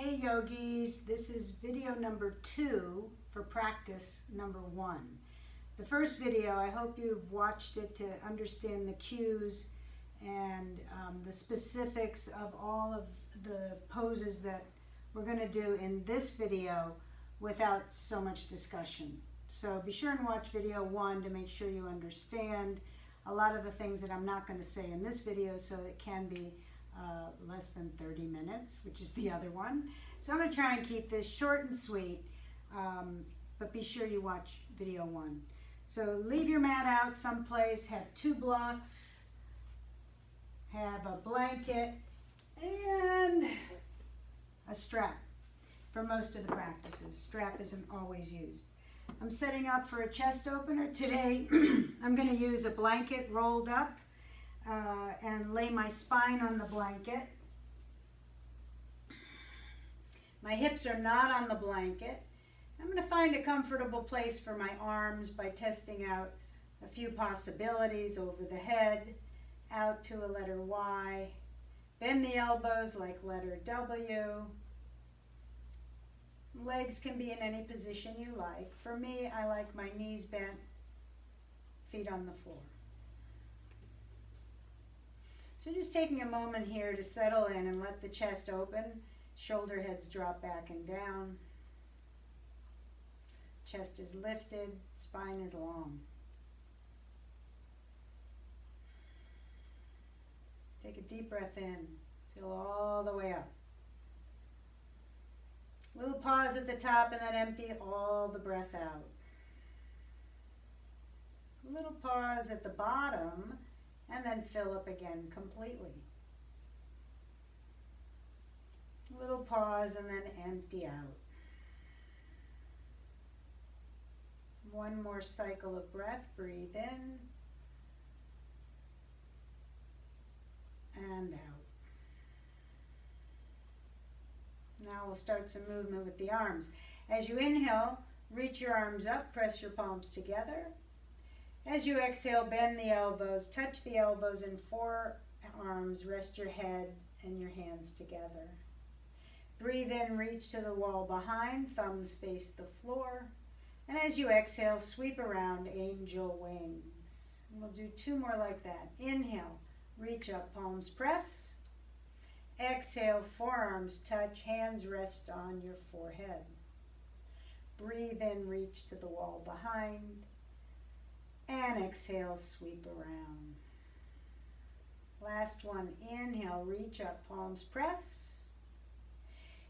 Hey yogis, this is video number 2 for practice number 1. The first video, I hope you've watched it to understand the cues and the specifics of all of the poses that we're going to do in this video without so much discussion. So be sure and watch video 1 to make sure you understand a lot of the things that I'm not going to say in this video, so it can be less than 30 minutes, which is the other one. So I'm going to try and keep this short and sweet, but be sure you watch video 1. So leave your mat out someplace, have 2 blocks, have a blanket, and a strap for most of the practices. Strap isn't always used. I'm setting up for a chest opener. Today I'm going to use a blanket rolled up and lay my spine on the blanket. My hips are not on the blanket. I'm going to find a comfortable place for my arms by testing out a few possibilities over the head, out to a letter Y, bend the elbows like letter W. Legs can be in any position you like. For me, I like my knees bent, feet on the floor. So just taking a moment here to settle in and let the chest open, shoulder heads drop back and down. Chest is lifted, spine is long. Take a deep breath in, feel all the way up. Little pause at the top and then empty all the breath out. A little pause at the bottom and then fill up again completely. A little pause and then empty out. One more cycle of breath. Breathe in and out. Now we'll start some movement with the arms. As you inhale, reach your arms up, press your palms together. As you exhale, bend the elbows, touch the elbows and forearms, rest your head and your hands together. Breathe in, reach to the wall behind, thumbs face the floor. And as you exhale, sweep around, angel wings. And we'll do 2 more like that. Inhale, reach up, palms press. Exhale, forearms touch, hands rest on your forehead. Breathe in, reach to the wall behind. And exhale, sweep around. Last one, inhale, reach up, palms press.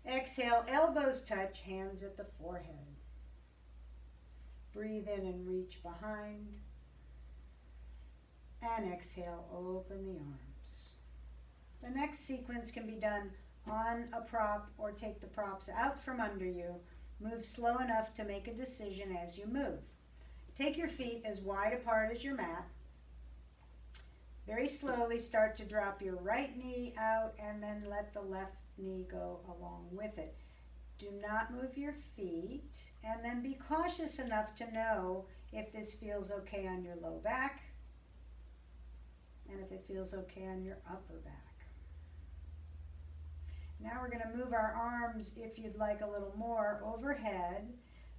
Exhale, elbows touch, hands at the forehead. Breathe in and reach behind. And exhale, open the arms. The next sequence can be done on a prop or take the props out from under you. Move slow enough to make a decision as you move. Take your feet as wide apart as your mat. Very slowly start to drop your right knee out and then let the left knee go along with it. Do not move your feet, and then be cautious enough to know if this feels okay on your low back and if it feels okay on your upper back. Now we're going to move our arms, if you'd like a little more, overhead,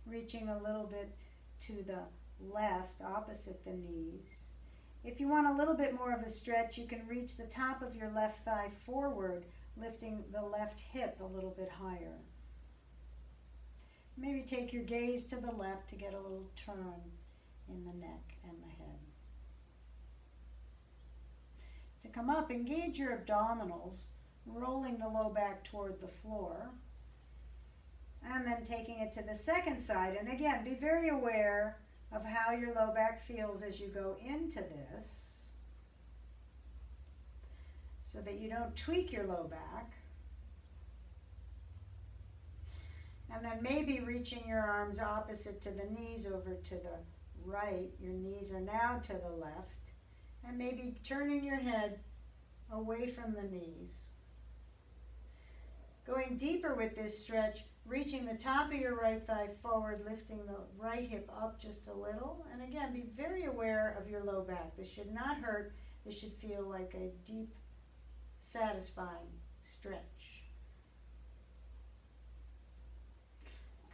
reaching a little bit to the left, opposite the knees. If you want a little bit more of a stretch, you can reach the top of your left thigh forward, lifting the left hip a little bit higher. Maybe take your gaze to the left to get a little turn in the neck and the head. To come up, engage your abdominals, rolling the low back toward the floor, and then taking it to the second side. And again, be very aware of how your low back feels as you go into this, so that you don't tweak your low back. And then maybe reaching your arms opposite to the knees over to the right. Your knees are now to the left. And maybe turning your head away from the knees. Going deeper with this stretch, reaching the top of your right thigh forward, lifting the right hip up just a little. And again, be very aware of your low back. This should not hurt. This should feel like a deep, satisfying stretch.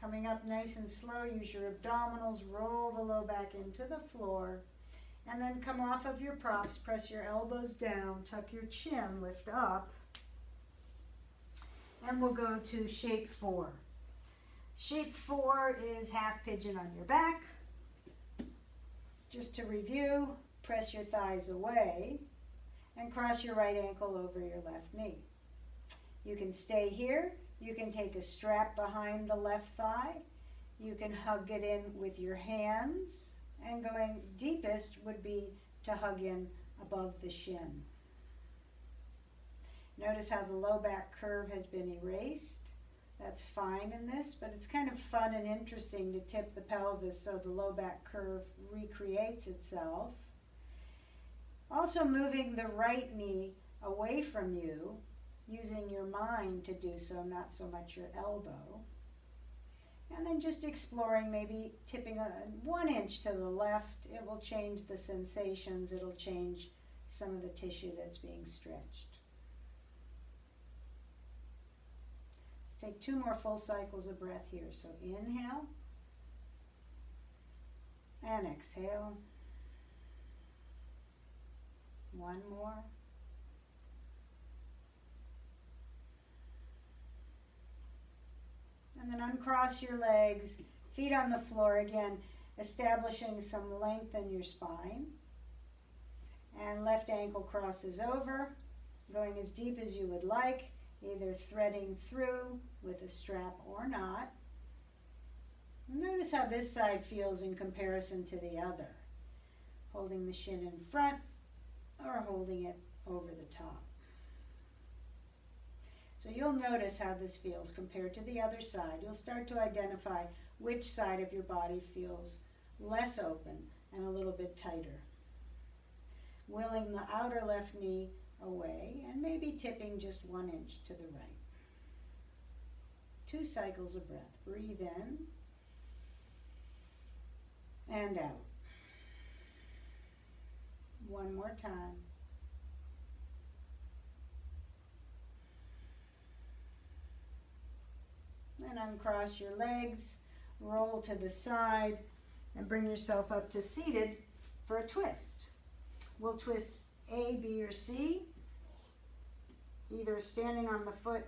Coming up nice and slow, use your abdominals, roll the low back into the floor, and then come off of your props, press your elbows down, tuck your chin, lift up, and we'll go to shape 4. Shape 4 is half pigeon on your back. Just to review, press your thighs away and cross your right ankle over your left knee. You can stay here. You can take a strap behind the left thigh. You can hug it in with your hands, and going deepest would be to hug in above the shin. Notice how the low back curve has been erased. That's fine in this, but it's kind of fun and interesting to tip the pelvis so the low back curve recreates itself. Also moving the right knee away from you, using your mind to do so, not so much your elbow. And then just exploring, maybe tipping 1 inch to the left. It will change the sensations. It'll change some of the tissue that's being stretched. Let's take 2 more full cycles of breath here. So inhale and exhale. 1 more. And then uncross your legs, feet on the floor again, establishing some length in your spine. And left ankle crosses over, going as deep as you would like, either threading through with a strap or not. Notice how this side feels in comparison to the other. Holding the shin in front or holding it over the top. So you'll notice how this feels compared to the other side. You'll start to identify which side of your body feels less open and a little bit tighter. Willing the outer left knee away and maybe tipping just 1 inch to the right. 2 cycles of breath. Breathe in and out. 1 more time. And uncross your legs, roll to the side, and bring yourself up to seated for a twist. We'll twist A, B, or C, either standing on the foot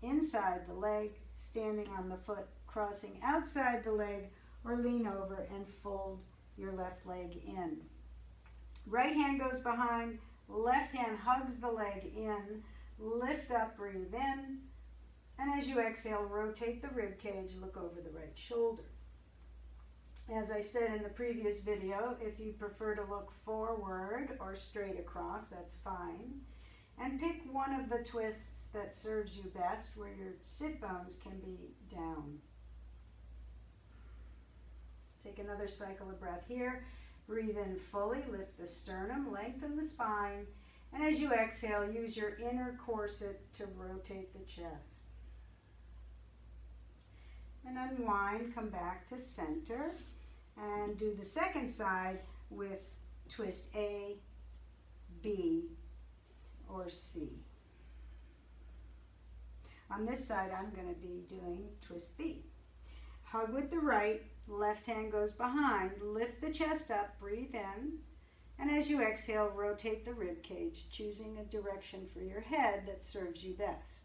inside the leg, standing on the foot crossing outside the leg, or lean over and fold your left leg in. Right hand goes behind, left hand hugs the leg in, lift up, breathe in, and as you exhale, rotate the rib cage, look over the right shoulder. As I said in the previous video, if you prefer to look forward or straight across, that's fine. And pick one of the twists that serves you best, where your sit bones can be down. Let's take another cycle of breath here. Breathe in fully, lift the sternum, lengthen the spine, and as you exhale, use your inner corset to rotate the chest. And unwind, come back to center, and do the second side with twist A, B, or C. On this side, I'm going to be doing twist B. Hug with the right, left hand goes behind, lift the chest up, breathe in, and as you exhale, rotate the rib cage, choosing a direction for your head that serves you best.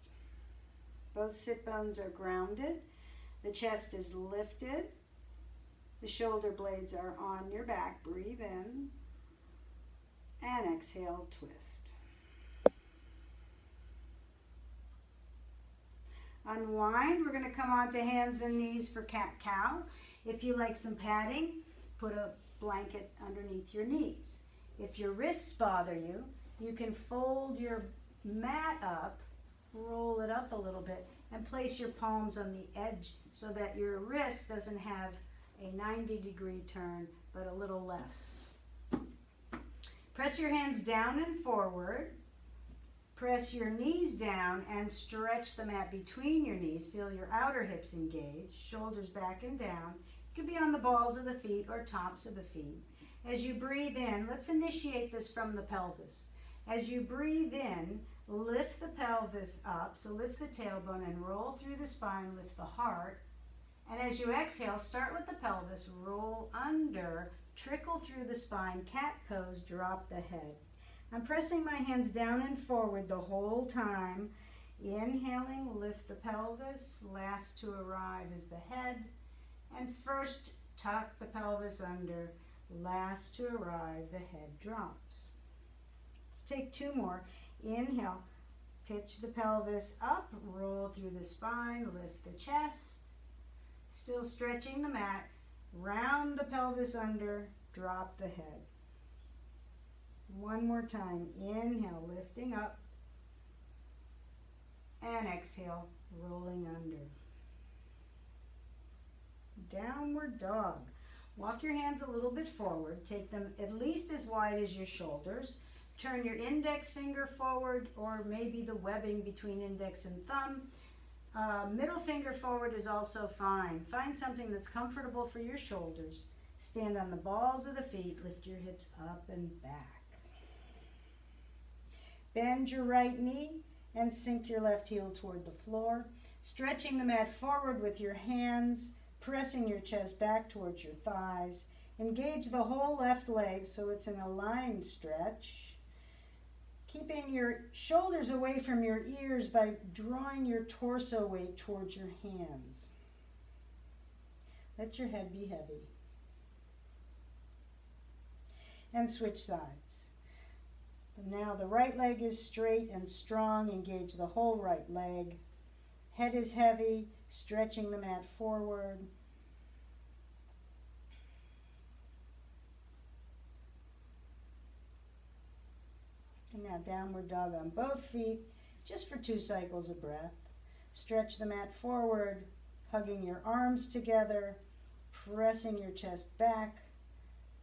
Both sit bones are grounded. The chest is lifted. The shoulder blades are on your back. Breathe in and exhale, twist. Unwind. We're going to come onto hands and knees for cat-cow. If you like some padding, put a blanket underneath your knees. If your wrists bother you, you can fold your mat up, roll it up a little bit, and place your palms on the edge so that your wrist doesn't have a 90-degree turn, but a little less. Press your hands down and forward. Press your knees down and stretch the mat between your knees. Feel your outer hips engaged, shoulders back and down. You can be on the balls of the feet or tops of the feet. As you breathe in, let's initiate this from the pelvis. As you breathe in, lift the pelvis up, so lift the tailbone and roll through the spine, lift the heart, And as you exhale, start with the pelvis, roll under, trickle through the spine, cat pose, drop the head. I'm pressing my hands down and forward the whole time. Inhaling, lift the pelvis. Last to arrive is the head. And first, tuck the pelvis under. Last to arrive, the head drops. Let's take two more. Inhale, pitch the pelvis up, roll through the spine, lift the chest. Still stretching the mat. Round the pelvis under, drop the head. One more time. Inhale, lifting up. And exhale, rolling under. Downward dog. Walk your hands a little bit forward. Take them at least as wide as your shoulders. Turn your index finger forward, or maybe the webbing between index and thumb. Middle finger forward is also fine. Find something that's comfortable for your shoulders. Stand on the balls of the feet. Lift your hips up and back. Bend your right knee and sink your left heel toward the floor. Stretching the mat forward with your hands, pressing your chest back towards your thighs. Engage the whole left leg so it's an aligned stretch. Keeping your shoulders away from your ears by drawing your torso weight towards your hands. Let your head be heavy. And switch sides. Now the right leg is straight and strong. Engage the whole right leg. Head is heavy, stretching the mat forward. And now downward dog on both feet, just for 2 cycles of breath. Stretch the mat forward, hugging your arms together, pressing your chest back.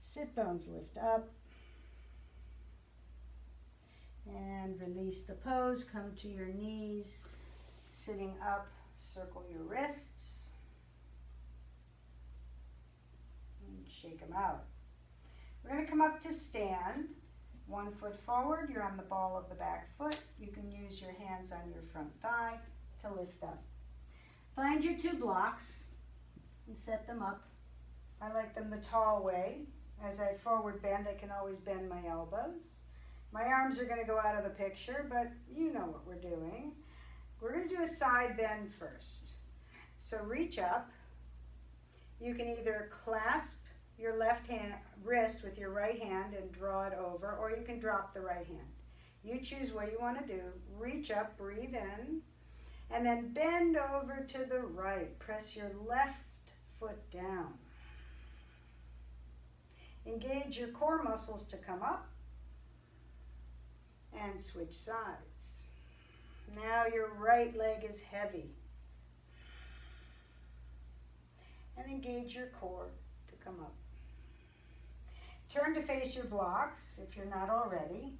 Sit bones lift up. And release the pose. Come to your knees. Sitting up, circle your wrists. And shake them out. We're going to come up to stand. 1 foot forward, you're on the ball of the back foot. You can use your hands on your front thigh to lift up. Find your 2 blocks and set them up. I like them the tall way. As I forward bend, I can always bend my elbows. My arms are going to go out of the picture, but you know what we're doing. We're going to do a side bend first. So reach up. You can either clasp your left hand wrist with your right hand and draw it over, or you can drop the right hand. You choose what you want to do. Reach up, breathe in, and then bend over to the right. Press your left foot down. Engage your core muscles to come up and switch sides. Now your right leg is heavy. And engage your core to come up. Turn to face your blocks if you're not already.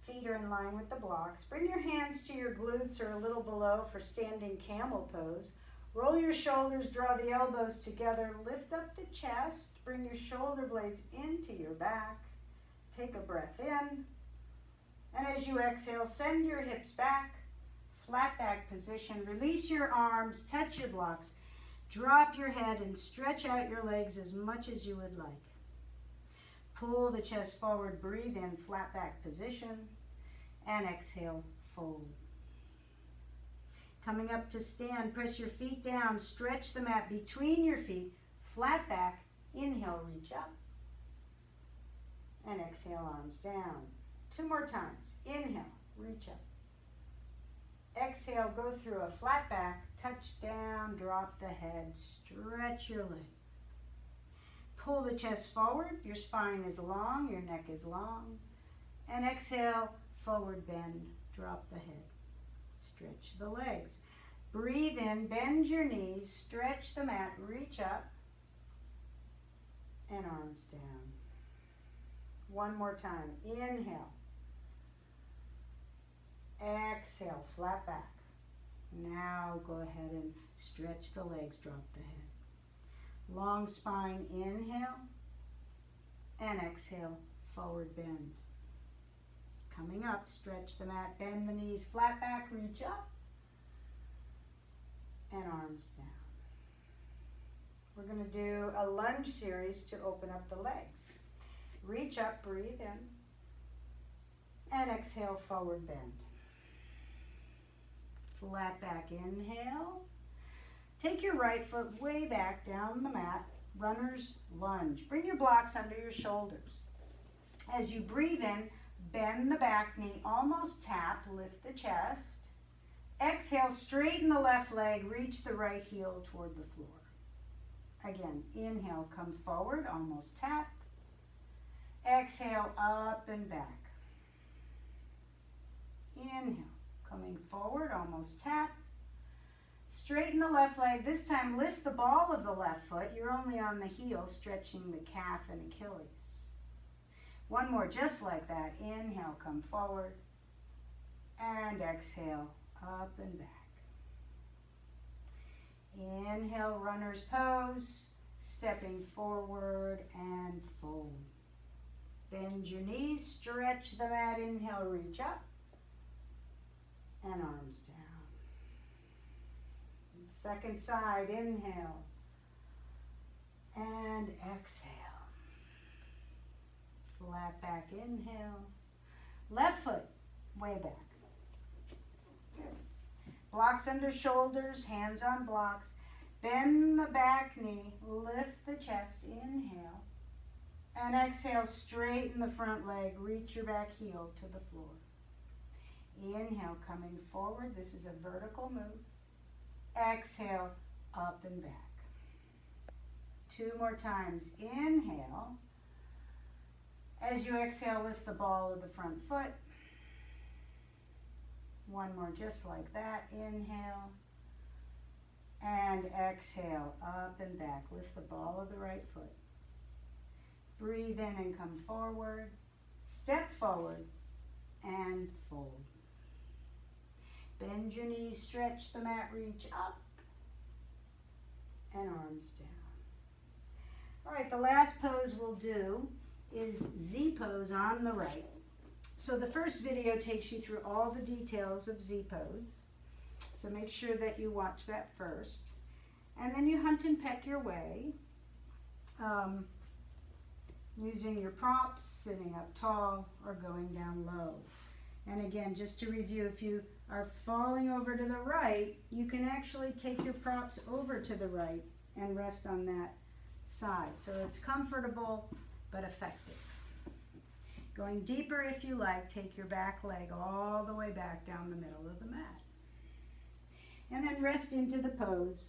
Feet are in line with the blocks. Bring your hands to your glutes or a little below for standing camel pose. Roll your shoulders, draw the elbows together, lift up the chest, bring your shoulder blades into your back. Take a breath in. And as you exhale, send your hips back, flat back position. Release your arms, touch your blocks. Drop your head and stretch out your legs as much as you would like. Pull the chest forward, breathe in, flat back position, and exhale, fold. Coming up to stand, press your feet down, stretch the mat between your feet, flat back, inhale, reach up, and exhale, arms down. 2 more times. Inhale, reach up. Exhale, go through a flat back, touch down, drop the head, stretch your legs. Pull the chest forward, your spine is long, your neck is long. And exhale, forward bend, drop the head. Stretch the legs. Breathe in, bend your knees, stretch the mat, reach up, and arms down. 1 more time. Inhale. Exhale, flat back. Now go ahead and stretch the legs, drop the head. Long spine, inhale, and exhale, forward bend. Coming up, stretch the mat, bend the knees, flat back, reach up, and arms down. We're going to do a lunge series to open up the legs. Reach up, breathe in, and exhale, forward bend. Flat back, inhale. Take your right foot way back down the mat, runner's lunge. Bring your blocks under your shoulders. As you breathe in, bend the back knee, almost tap, lift the chest. Exhale, straighten the left leg, reach the right heel toward the floor. Again, inhale, come forward, almost tap. Exhale, up and back. Inhale, coming forward, almost tap. Straighten the left leg. This time, lift the ball of the left foot. You're only on the heel, stretching the calf and Achilles. One more, just like that. Inhale, come forward. And exhale, up and back. Inhale, runner's pose. Stepping forward and fold. Bend your knees, stretch the mat. Inhale, reach up. And arms down. Second side, inhale. And exhale. Flat back, inhale. Left foot, way back. Good. Blocks under shoulders, hands on blocks. Bend the back knee, lift the chest, inhale. And exhale, straighten the front leg, reach your back heel to the floor. Inhale, coming forward. This is a vertical move. Exhale, up and back. 2 more times. Inhale. As you exhale, lift the ball of the front foot. 1 more, just like that. Inhale. And exhale, up and back. Lift the ball of the right foot. Breathe in and come forward. Step forward and fold. Bend your knees, stretch the mat, reach up, and arms down. All right, the last pose we'll do is Z pose on the right. So the first video takes you through all the details of Z pose. So make sure that you watch that first. And then you hunt and peck your way, using your props, sitting up tall, or going down low. And again, just to review, if you are falling over to the right, you can actually take your props over to the right and rest on that side. So it's comfortable but effective. Going deeper if you like, take your back leg all the way back down the middle of the mat. And then rest into the pose.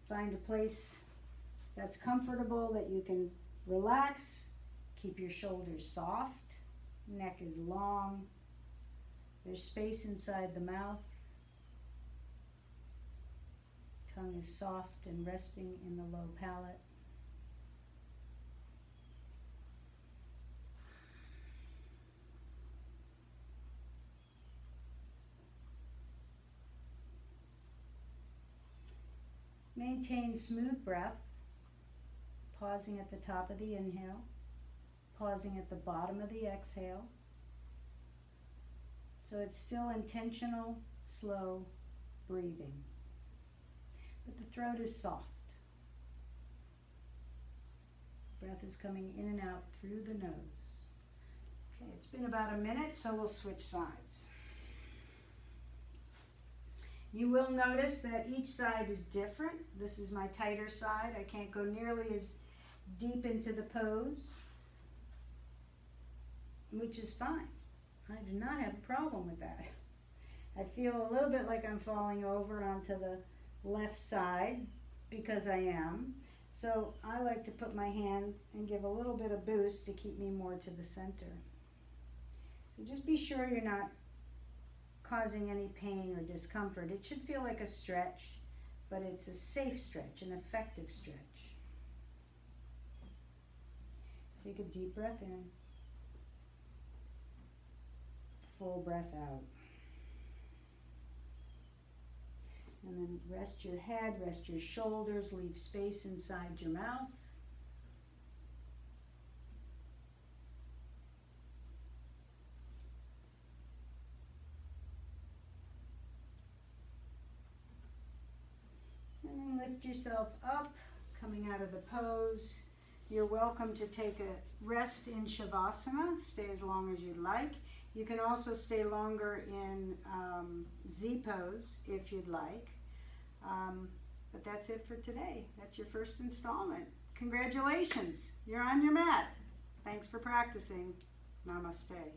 Find a place that's comfortable, that you can relax. Keep your shoulders soft. Neck is long. There's space inside the mouth. Tongue is soft and resting in the low palate. Maintain smooth breath, pausing at the top of the inhale, pausing at the bottom of the exhale. So it's still intentional, slow breathing. But the throat is soft. Breath is coming in and out through the nose. Okay, it's been about a minute, so we'll switch sides. You will notice that each side is different. This is my tighter side. I can't go nearly as deep into the pose, which is fine. I do not have a problem with that. I feel a little bit like I'm falling over onto the left side because I am. So I like to put my hand and give a little bit of boost to keep me more to the center. So just be sure you're not causing any pain or discomfort. It should feel like a stretch, but it's a safe stretch, an effective stretch. Take a deep breath in. Full breath out. And then rest your head, rest your shoulders, leave space inside your mouth. And then lift yourself up, coming out of the pose. You're welcome to take a rest in Shavasana, stay as long as you'd like. You can also stay longer in Z pose if you'd like. But that's it for today. That's your first installment. Congratulations, you're on your mat. Thanks for practicing. Namaste.